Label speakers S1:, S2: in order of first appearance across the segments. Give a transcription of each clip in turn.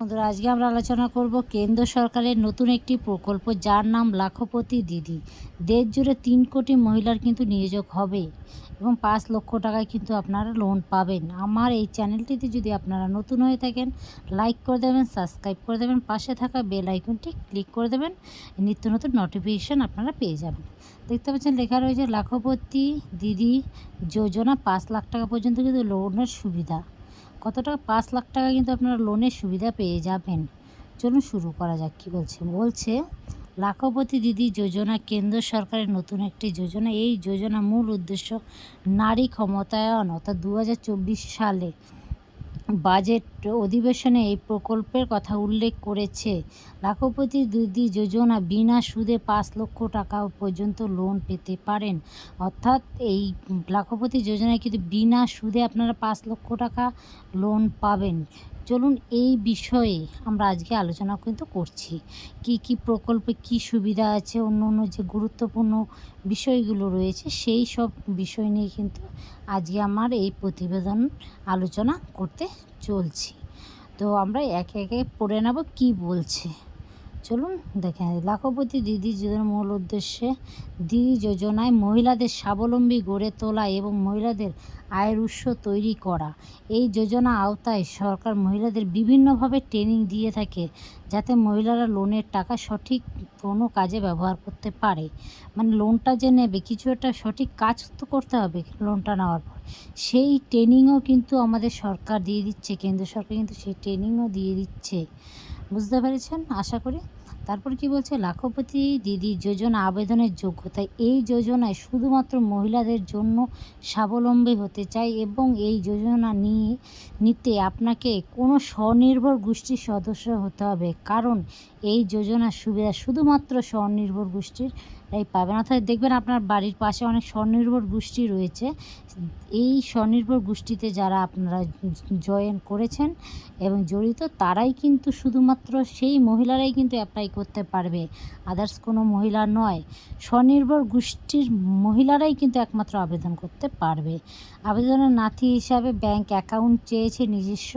S1: বন্ধুরা, আজকে আমরা আলোচনা করব কেন্দ্র সরকারের নতুন একটি প্রকল্প, যার নাম লাখপতি দিদি। দেশ জুড়ে 3 কোটি মহিলার কিন্তু নিয়োগ হবে এবং 5 লক্ষ টাকায় কিন্তু আপনারা লোন পাবেন। আমার এই চ্যানেলটিতে যদি আপনারা নতুন হয়ে থাকেন, লাইক করে দেবেন, সাবস্ক্রাইব করে দেবেন, পাশে থাকা বেল আইকনটি ক্লিক করে দেবেন, নিত্য নতুন নোটিফিকেশান আপনারা পেয়ে যাবেন। দেখতে পাচ্ছেন লেখা রয়েছে লাখপতি দিদি যোজনা, 5 লাখ টাকা পর্যন্ত কিন্তু লোনের সুবিধা। কত টাকা? 5 লাখ টাকা কিন্তু আপনারা লোনের সুবিধা পেয়ে যাবেন। চলুন শুরু করা যাক। কী বলছে লাখপতি দিদি যোজনা কেন্দ্র সরকারের নতুন একটি যোজনা। এই যোজনা মূল উদ্দেশ্য নারী ক্ষমতায়ন, অর্থাৎ 2024 সালে বাজেট অধিবেশনে এই প্রকল্পের কথা উল্লেখ করেছে। লাখপতি দিদি যোজনা বিনা সুদে 5 লক্ষ টাকা পর্যন্ত লোন পেতে পারেন। অর্থাৎ এই লাখপতি যোজনায় কিন্তু বিনা সুদে আপনারা 5 লক্ষ টাকা লোন পাবেন। চলুন এই বিষয়ে আমরা আজকে আলোচনা কিন্তু করছি। কি প্রকল্পে কি সুবিধা আছে, অন্য যে গুরুত্বপূর্ণ বিষয়গুলো রয়েছে, সেই সব বিষয় নিয়ে কিন্তু আজকে আমার এই প্রতিবেদন আলোচনা করতে চলছি। তো আমরা একে একে পড়ে নেব কি বলছে। চলুন দেখে নিই। লাখপতি দিদি যোজনার মূল উদ্দেশ্যে দিদি যোজনায় মহিলাদের স্বাবলম্বী গড়ে তোলা এবং মহিলাদের আয়ের উৎস তৈরি করা। এই যোজনা আওতায় সরকার মহিলাদের বিভিন্নভাবে ট্রেনিং দিয়ে থাকে, যাতে মহিলারা লোনের টাকা সঠিক কোনো কাজে ব্যবহার করতে পারে। মানে লোনটা যে নেবে, কিছু একটা সঠিক কাজ তো করতে হবে লোনটা নেওয়ার পর। সেই ট্রেনিংও কিন্তু আমাদের সরকার দিয়ে দিচ্ছে, কেন্দ্র সরকার কিন্তু সেই ট্রেনিংও দিয়ে দিচ্ছে। বুঝতে পেরেছেন আশা করি। তারপর কি বলছে, লাখপতি দিদি যোজনা আবেদনের যোগ্যতা। এই যোজনায় শুধুমাত্র মহিলাদের জন্য স্বাবলম্বী হতে চাই এবং এই যোজনা নিতে আপনাকে কোনো স্বনির্ভর গোষ্ঠীর সদস্য হতে হবে, কারণ এই যোজনার সুবিধা শুধুমাত্র স্বনির্ভর গোষ্ঠীর পাবেন। অর্থাৎ দেখবেন আপনার বাড়ির পাশে অনেক স্বনির্ভর গোষ্ঠী রয়েছে। এই স্বনির্ভর গোষ্ঠীতে যারা আপনারা জয়েন করেছেন এবং জড়িত, তারাই কিন্তু শুধুমাত্র সেই মহিলারাই কিন্তু অ্যাপ্লাই করতে পারবে, আদার্স কোনো মহিলা নয়। স্বনির্ভর গোষ্ঠীর মহিলারাই কিন্তু একমাত্র আবেদন করতে পারবে। আবেদনের নথি হিসাবে ব্যাংক অ্যাকাউন্ট চেয়েছে, নিজস্ব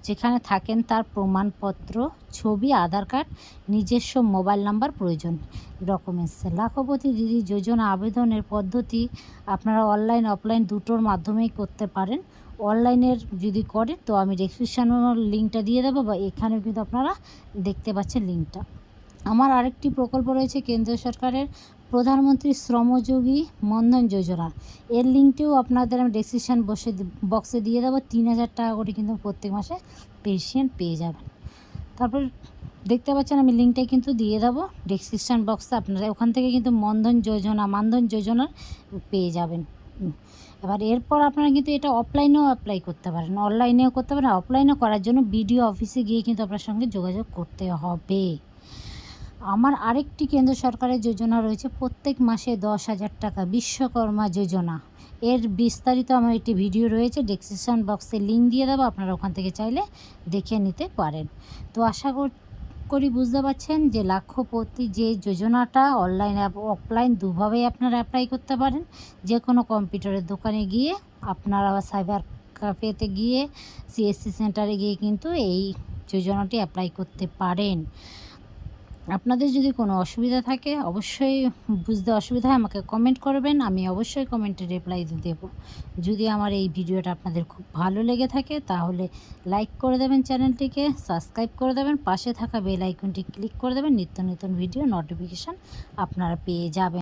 S1: যেখানে থাকেন তার প্রমাণপত্র, ছবি, আধার কার্ড, নিজস্ব মোবাইল নাম্বার প্রয়োজন ডকুমেন্টস। লাখপতি দিদি যোজনা আবেদনের পদ্ধতি আপনারা অনলাইন অফলাইন দুটোর মাধ্যমেই করতে পারেন। অনলাইনের যদি করেন তো আমি ডেসক্রিপশানের লিঙ্কটা দিয়ে দেবো, বা এখানেও কিন্তু আপনারা দেখতে পাচ্ছেন লিঙ্কটা। আমার আরেকটি প্রকল্প রয়েছে কেন্দ্র সরকারের, প্রধানমন্ত্রী শ্রমযোগী মনধন যোজনা। এর লিঙ্কটিও আপনাদের আমি ডেসক্রিপশান বক্সে দিয়ে দেবো। 3000 টাকা করে কিন্তু প্রত্যেক মাসে পেনশন পেয়ে যাবেন। তারপর দেখতে পাচ্ছেন আমি লিঙ্কটা কিন্তু দিয়ে দেবো ডেসক্রিপশান বক্সে, আপনারা ওখান থেকে কিন্তু মানধন যোজনার পেয়ে যাবেন। এবার এরপর আপনারা কিন্তু এটা অফলাইনেও অ্যাপ্লাই করতে পারেন, অনলাইনেও করতে পারেন। অফলাইনেও করার জন্য বিডিও অফিসে গিয়ে কিন্তু আপনার সঙ্গে যোগাযোগ করতে হবে। আমার আরেকটি কেন্দ্র সরকারের যোজনা রয়েছে, প্রত্যেক মাসে 10,000 টাকা, বিশ্বকর্মা যোজনা। এর বিস্তারিত আমার একটি ভিডিও রয়েছে, ডেসক্রিপশান বক্সে লিঙ্ক দিয়ে দেবো, আপনারা ওখান থেকে চাইলে দেখে নিতে পারেন। তো আশা করি বুঝতে পারছেন যে লাখপতি যে যোজনাটা অনলাইন অফলাইন দুভাবেই আপনারা অ্যাপ্লাই করতে পারেন। যে কোনো কম্পিউটারের দোকানে গিয়ে আপনারা বা সাইবার ক্যাফেতে গিয়ে, সিএসসি সেন্টারে গিয়ে কিন্তু এই যোজনাটি অ্যাপ্লাই করতে পারেন। আপনাদের যদি কোনো অসুবিধা থাকে, অবশ্যই বুঝতে অসুবিধা হয় আমাকে কমেন্ট করবেন, আমি অবশ্যই কমেন্টে রিপ্লাই দেবো। যদি আমার এই ভিডিওটা আপনাদের খুব ভালো লেগে থাকে তাহলে লাইক করে দেবেন, চ্যানেলটিকে সাবস্ক্রাইব করে দেবেন, পাশে থাকা বেল আইকনটি ক্লিক করে দেবেন, নিত্য নতুন ভিডিও নোটিফিকেশান আপনারা পেয়ে যাবেন।